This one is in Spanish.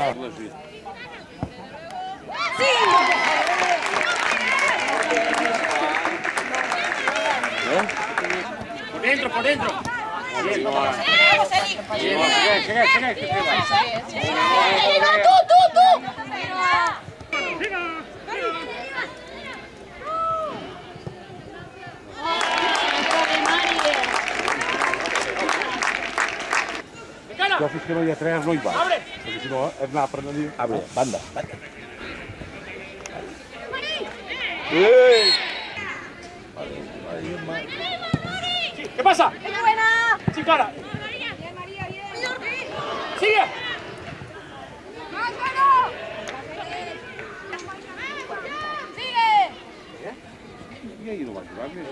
¡Sí! Por dentro, por dentro. Jo fins que no hi ha 3 no hi vaig, perquè si no és anar per allà. Abre, banda. ¿Qué pasa? ¡Es buena! Sí, Clara. Bien, María, bien. Sigue. ¡Sigue! I ahir no vaig jugar, més.